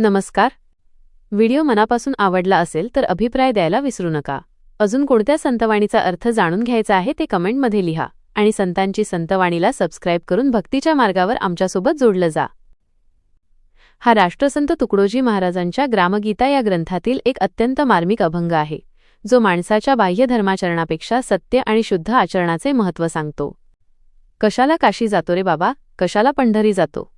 नमस्कार. व्हिडिओ मनापासून आवडला असेल तर अभिप्राय द्यायला विसरू नका. अजून कोणत्या संतवाणीचा अर्थ जाणून घ्यायचा आहे ते कमेंटमध्ये लिहा आणि संतांची संतवाणीला सबस्क्राईब करून भक्तीच्या मार्गावर आमच्यासोबत जोडलं जा. हा राष्ट्रसंत तुकडोजी महाराजांच्या ग्रामगीता या ग्रंथातील एक अत्यंत मार्मिक अभंग आहे, जो माणसाच्या बाह्य धर्माचरणापेक्षा सत्य आणि शुद्ध आचरणाचे महत्त्व सांगतो. कशाला काशी जातो रे बाबा, कशाला पंढरी जातो?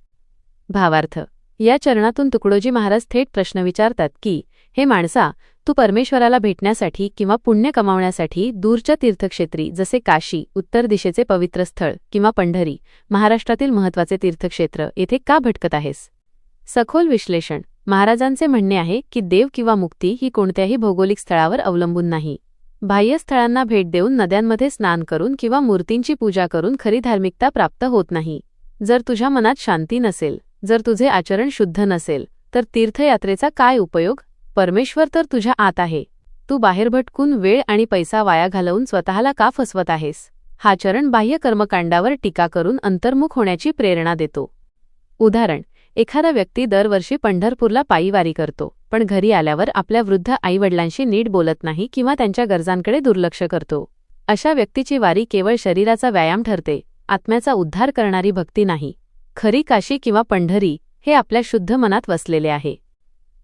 भावार्थ. या चरणातून तुकडोजी महाराज थेट प्रश्न विचारतात की, हे माणसा, तू परमेश्वराला भेटण्यासाठी किंवा पुण्य कमावण्यासाठी दूरच्या तीर्थक्षेत्री जसे काशी, उत्तर दिशेचे पवित्र स्थळ, किंवा पंढरी, महाराष्ट्रातील महत्त्वाचे तीर्थक्षेत्र, येथे का भटकत आहेस? सखोल विश्लेषण. महाराजांचे म्हणणे आहे की देव किंवा मुक्ती ही कोणत्याही भौगोलिक स्थळावर अवलंबून नाही. बाह्य स्थळांना भेट देऊन, नद्यांमध्ये स्नान करून किंवा मूर्तींची पूजा करून खरी धार्मिकता प्राप्त होत नाही. जर तुझ्या मनात शांती नसेल, जर तुझे आचरण शुद्ध नसेल, तर तीर्थयात्रेचा काय उपयोग? परमेश्वर तर तुझ्या आत आहे. तू बाहेर भटकून वेळ आणि पैसा वाया घालवून स्वतःला का फसवत आहेस? हा चरण बाह्य कर्मकांडावर टीका करून अंतर्मुख होण्याची प्रेरणा देतो. उदाहरण. एखादा व्यक्ती दरवर्षी पंढरपूरला पायीवारी करतो, पण घरी आल्यावर आपल्या वृद्ध आईवडिलांशी नीट बोलत नाही किंवा त्यांच्या गरजांकडे दुर्लक्ष करतो. अशा व्यक्तीची वारी केवळ शरीराचा व्यायाम ठरते, आत्म्याचा उद्धार करणारी भक्ती नाही. खरी काशी किंवा पंढरी हे आपल्या शुद्ध मनात वसलेले आहे.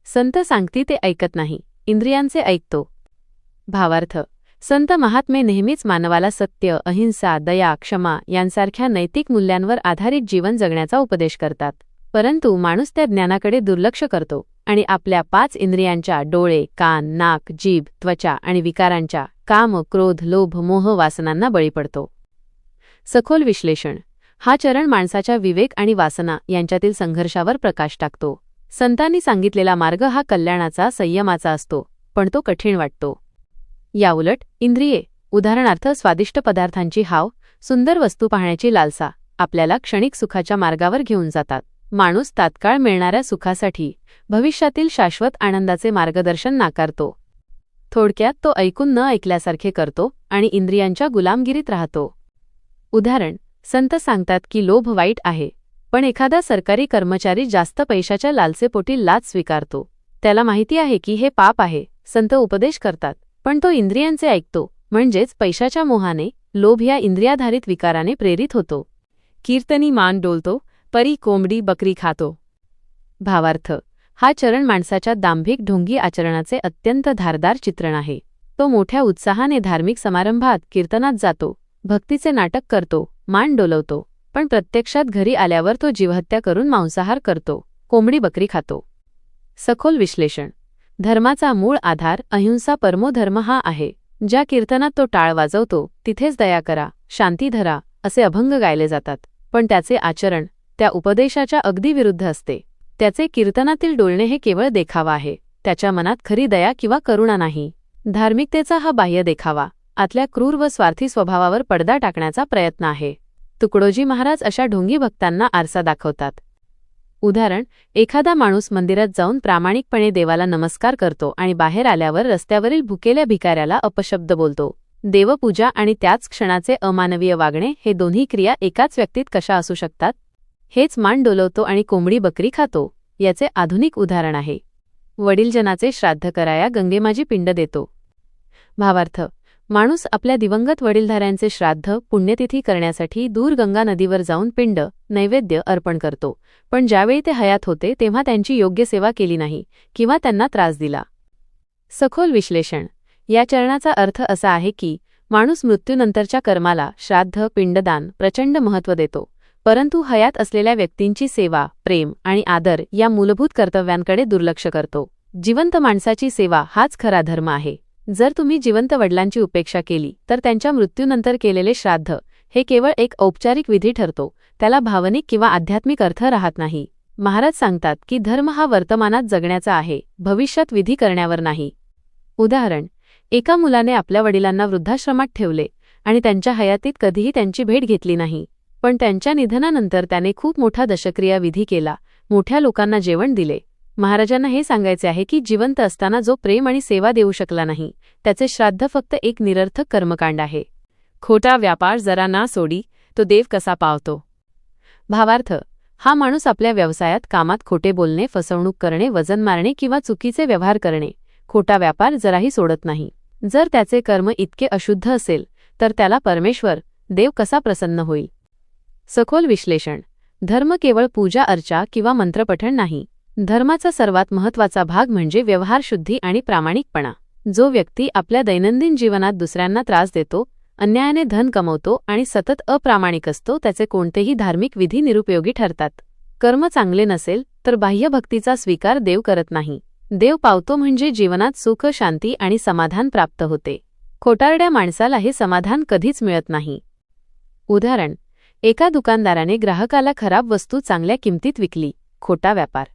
संत सांगती ते ऐकत नाही, इंद्रियांचे ऐकतो. भावार्थ. संत महात्मे नेहमीच मानवाला सत्य, अहिंसा, दया, क्षमा यांसारख्या नैतिक मूल्यांवर आधारित जीवन जगण्याचा उपदेश करतात. परंतु माणूस त्या ज्ञानाकडे दुर्लक्ष करतो आणि आपल्या 5 इंद्रियांच्या डोळे, कान, नाक, जीभ, त्वचा आणि विकारांच्या काम, क्रोध, लोभ, मोह वासनांना बळी पडतो. सखोल विश्लेषण. हा चरण माणसाच्या विवेक आणि वासना यांच्यातील संघर्षावर प्रकाश टाकतो. संतांनी सांगितलेला मार्ग हा कल्याणाचा, संयमाचा असतो, पण तो कठीण वाटतो. याउलट इंद्रिये, उदाहरणार्थ स्वादिष्ट पदार्थांची हाव, सुंदर वस्तू पाहण्याची लालसा, आपल्याला क्षणिक सुखाच्या मार्गावर घेऊन जातात. माणूस तात्काळ मिळणाऱ्या सुखासाठी भविष्यातील शाश्वत आनंदाचे मार्गदर्शन नाकारतो. थोडक्यात तो ऐकून न ऐकल्यासारखे करतो आणि इंद्रियांच्या गुलामगिरीत राहतो. उदाहरण. संत सांगतात की लोभ वाईट आहे, पण एखादा सरकारी कर्मचारी जास्त पैशाच्या लालसेपोटी लाच स्वीकारतो. त्याला माहिती आहे की हे पाप आहे. संत उपदेश करतात, पण तो इंद्रियांचे ऐकतो, म्हणजेच पैशाच्या मोहाने, लोभ या इंद्रियाधारित विकाराने प्रेरित होतो. कीर्तनी मान डोलतो, परी कोंबडी बकरी खातो. भावार्थ. हा चरण माणसाच्या दांभिक ढोंगी आचरणाचे अत्यंत धारदार चित्रण आहे. तो मोठ्या उत्साहाने धार्मिक समारंभात, कीर्तनात जातो, भक्तीचे नाटक करतो, मान डोलवतो, पण प्रत्यक्षात घरी आल्यावर तो जीवहत्या करून मांसाहार करतो, कोंबडी बकरी खातो. सखोल विश्लेषण. धर्माचा मूळ आधार अहिंसा परमो धर्म हा आहे. ज्या कीर्तनात तो टाळ वाजवतो, तिथेच दया करा, शांती धरा असे अभंग गायले जातात, पण त्याचे आचरण त्या उपदेशाच्या अगदी विरुद्ध असते. त्याचे कीर्तनातील डोलणे हे केवळ देखावा आहे. त्याच्या मनात खरी दया किंवा करुणा नाही. धार्मिकतेचा हा बाह्य देखावा आतल्या क्रूर व स्वार्थी स्वभावावर पडदा टाकण्याचा प्रयत्न आहे. तुकडोजी महाराज अशा ढोंगी भक्तांना आरसा दाखवतात. उदाहरण. एखादा माणूस मंदिरात जाऊन प्रामाणिकपणे देवाला नमस्कार करतो आणि बाहेर आल्यावर रस्त्यावरील भुकेल्या भिकाऱ्याला अपशब्द बोलतो. देवपूजा आणि त्याच क्षणाचे अमानवीय वागणे हे दोन्ही क्रिया एकाच व्यक्तीत कशा असू शकतात? हेच मान डोलवतो आणि कोंबडी बकरी खातो याचे आधुनिक उदाहरण आहे. वडीलजनाचे श्राद्ध कराया गंगेमाजी पिंड देतो. भावार्थ. माणूस आपल्या दिवंगत वडीलधाऱ्यांचे श्राद्ध, पुण्यतिथी करण्यासाठी दूर गंगा नदीवर जाऊन पिंड, नैवेद्य अर्पण करतो, पण ज्यावेळी ते हयात होते तेव्हा त्यांची योग्य सेवा केली नाही किंवा त्यांना त्रास दिला. सखोल विश्लेषण. या चरणाचा अर्थ असा आहे की माणूस मृत्यूनंतरच्या कर्माला, श्राद्ध, पिंडदान प्रचंड महत्त्व देतो, परंतु हयात असलेल्या व्यक्तींची सेवा, प्रेम आणि आदर या मूलभूत कर्तव्यांकडे दुर्लक्ष करतो. जिवंत माणसाची सेवा हाच खरा धर्म आहे. जर तुम्ही जिवंत वडिलांची उपेक्षा केली तर त्यांच्या मृत्यूनंतर केलेले श्राद्ध हे केवळ एक औपचारिक विधी ठरतो, त्याला भावनिक किंवा आध्यात्मिक अर्थ राहत नाही. महाराज सांगतात की धर्म हा वर्तमानात जगण्याचा आहे, भविष्यात विधी करण्यावर नाही. उदाहरण. एका मुलाने आपल्या वडिलांना वृद्धाश्रमात ठेवले आणि त्यांच्या हयातीत कधीही त्यांची भेट घेतली नाही, पण त्यांच्या निधनानंतर त्याने खूप मोठा दशक्रिया विधी केला, मोठ्या लोकांना जेवण दिले. महाराजांना हे सांगायचे आहे की जिवंत असताना जो प्रेम आणि सेवा देऊ शकला नाही, त्याचे श्राद्ध फक्त एक निरर्थक कर्मकांड आहे. खोटा व्यापार जरा ना सोडी, तो देव कसा पावतो. भावार्थ. हा माणूस आपल्या व्यवसायात कामात खोटे बोलणे, फसवणूक करणे, वजन मारणे किंवा चुकीचे व्यवहार करणे, खोटा व्यापार जराही सोडत नाही. जर त्याचे कर्म इतके अशुद्ध असेल तर त्याला परमेश्वर, देव कसा प्रसन्न होईल? सखोल विश्लेषण. धर्म केवळ पूजा अर्चा किंवा मंत्रपठण नाही. धर्माचा सर्वात महत्त्वाचा भाग म्हणजे व्यवहारशुद्धी आणि प्रामाणिकपणा. जो व्यक्ती आपल्या दैनंदिन जीवनात दुसऱ्यांना त्रास देतो, अन्यायाने धन कमवतो आणि सतत अप्रामाणिक असतो, त्याचे कोणतेही धार्मिक विधी निरुपयोगी ठरतात. कर्म चांगले नसेल तर बाह्य भक्तीचा स्वीकार देव करत नाही. देव पावतो म्हणजे जीवनात सुख, शांती आणि समाधान प्राप्त होते. खोटारड्या माणसाला हे समाधान कधीच मिळत नाही. उदाहरण. एका दुकानदाराने ग्राहकाला खराब वस्तू चांगल्या किमतीत विकली. खोटा व्यापार.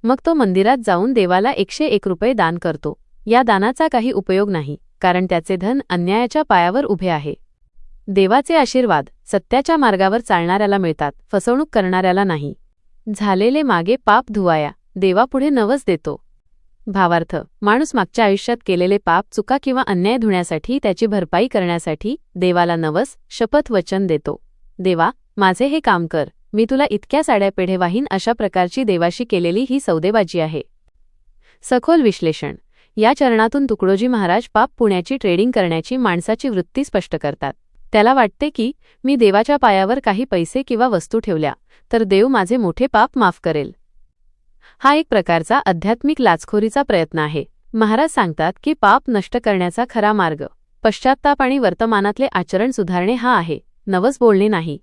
मग तो मंदिरात जाऊन देवाला 101 रुपये दान करतो. या दानाचा काही उपयोग नाही, कारण त्याचे धन अन्यायाच्या पायावर उभे आहे. देवाचे आशीर्वाद सत्याच्या मार्गावर चालणाऱ्याला मिळतात, फसवणूक करणाऱ्याला नाही. झालेले मागे पाप धुवाया, देवापुढे नवस देतो. भावार्थ. माणूस मागच्या आयुष्यात केलेले पाप, चुका किंवा अन्याय धुण्यासाठी, त्याची भरपाई करण्यासाठी देवाला नवस, शपथ, वचन देतो. देवा, माझे हे काम कर, मी तुला इतक्या साड्या पेढे वाहीन. अशा प्रकारची देवाशी केलेली ही सौदेबाजी आहे. सखोल विश्लेषण. या चरणातून तुकडोजी महाराज पाप पुण्याची ट्रेडिंग करण्याची माणसाची वृत्ती स्पष्ट करतात. त्याला वाटते की मी देवाच्या पायावर काही पैसे किंवा वस्तू ठेवल्या तर देव माझे मोठे पाप माफ करेल. हा एक प्रकारचा आध्यात्मिक लाचखोरीचा प्रयत्न आहे. महाराज सांगतात की पाप नष्ट करण्याचा खरा मार्ग पश्चात्ताप आणि वर्तमानातले आचरण सुधारणे हा आहे, नवस बोलणे नाही.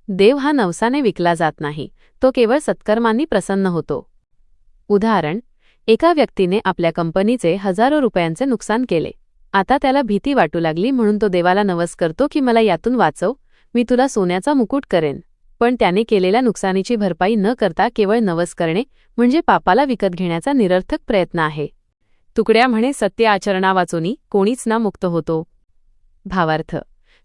देव हा नवसाने विकला जात नाही, तो केवळ सत्कर्मांनी प्रसन्न होतो. उदाहरण. एका व्यक्तीने आपल्या कंपनीचे हजारो रुपयांचे नुकसान केले. आता त्याला भीती वाटू लागली, म्हणून तो देवाला नवस करतो की मला यातून वाचव, मी तुला सोन्याचा मुकुट करेन. पण त्याने केलेल्या नुकसानीची भरपाई न करता केवळ नवस करणे म्हणजे पापाला विकत घेण्याचा निरर्थक प्रयत्न आहे. तुकड्या म्हणे सत्य आचरणा वाचोनी कोणीच ना मुक्त होतो. भावार्थ.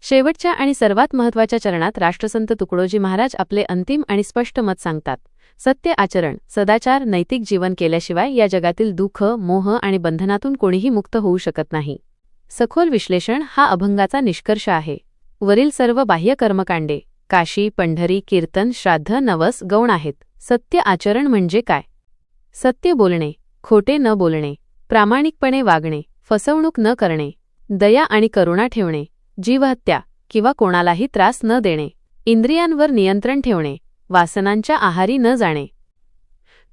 शेवटच्या आणि सर्वात महत्त्वाच्या चरणात राष्ट्रसंत तुकडोजी महाराज आपले अंतिम आणि स्पष्ट मत सांगतात. सत्य आचरण, सदाचार, नैतिक जीवन केल्याशिवाय या जगातील दुःख, मोह आणि बंधनातून कोणीही मुक्त होऊ शकत नाही. सखोल विश्लेषण हा अभंगाचा निष्कर्ष आहे. वरील सर्व बाह्य कर्मकांडे काशी, पंढरी, कीर्तन, श्राद्ध, नवस, गौण आहेत. सत्य आचरण म्हणजे काय? सत्य बोलणे, खोटे न बोलणे, प्रामाणिकपणे वागणे, फसवणूक न करणे, दया आणि करुणा ठेवणे, जीवहत्या किंवा कोणालाही त्रास न देणे, इंद्रियांवर नियंत्रण ठेवणे, वासनांच्या आहारी न जाणे.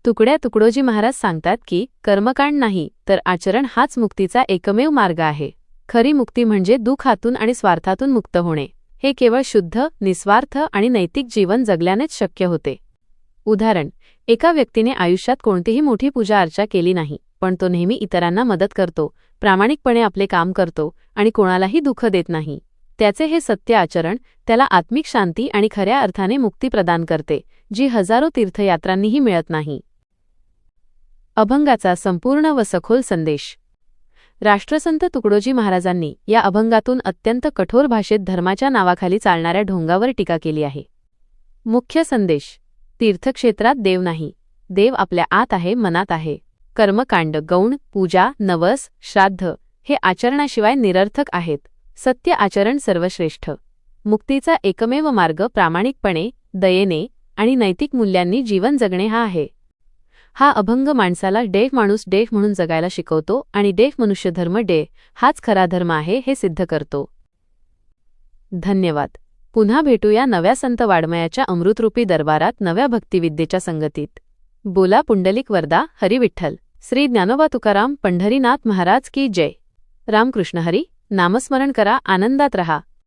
तुकडोजी महाराज सांगतात की कर्मकांड नाही तर आचरण हाच मुक्तीचा एकमेव मार्ग आहे. खरी मुक्ती म्हणजे दुःखातून आणि स्वार्थातून मुक्त होणे. हे केवळ शुद्ध, निस्वार्थ आणि नैतिक जीवन जगल्यानेच शक्य होते. उदाहरण. एका व्यक्तीने आयुष्यात कोणतीही मोठी पूजा अर्चा केली नाही, पण तो नेहमी इतरांना मदत करतो, प्रामाणिकपणे आपले काम करतो आणि कोणालाही दुःख देत नाही. त्याचे हे सत्य आचरण त्याला आत्मिक शांती आणि खऱ्या अर्थाने मुक्ती प्रदान करते, जी हजारो तीर्थयात्रांनीही मिळत नाही. अभंगाचा संपूर्ण व सखोल संदेश. राष्ट्रसंत तुकडोजी महाराजांनी या अभंगातून अत्यंत कठोर भाषेत धर्माच्या नावाखाली चालणाऱ्या ढोंगावर टीका केली आहे. मुख्य संदेश. तीर्थक्षेत्रात देव नाही, देव आपल्या आत आहे, मनात आहे. कर्मकांड, गौण, पूजा, नवस, श्राद्ध हे आचरणाशिवाय निरर्थक आहेत. सत्य आचरण सर्वश्रेष्ठ. मुक्तीचा एकमेव मार्ग प्रामाणिकपणे, दयेने आणि नैतिक मूल्यांनी जीवन जगणे हा आहे. हा अभंग माणसाला डेफ माणूस डेफ म्हणून जगायला शिकवतो आणि डेफ मनुष्य धर्म हाच खरा धर्म आहे हे सिद्ध करतो. धन्यवाद. पुन्हा भेटूया नव्या संत वाङ्मयाच्या अमृतरूपी दरबारात, नव्या भक्तिविद्येच्या संगतीत. बोला पुंडलिक वरदा हरी विठ्ठल. श्री ज्ञानोबा तुकाराम पंढरीनाथ महाराज की जय. रामकृष्ण हरी. नामस्मरण करा, आनंदात रहा.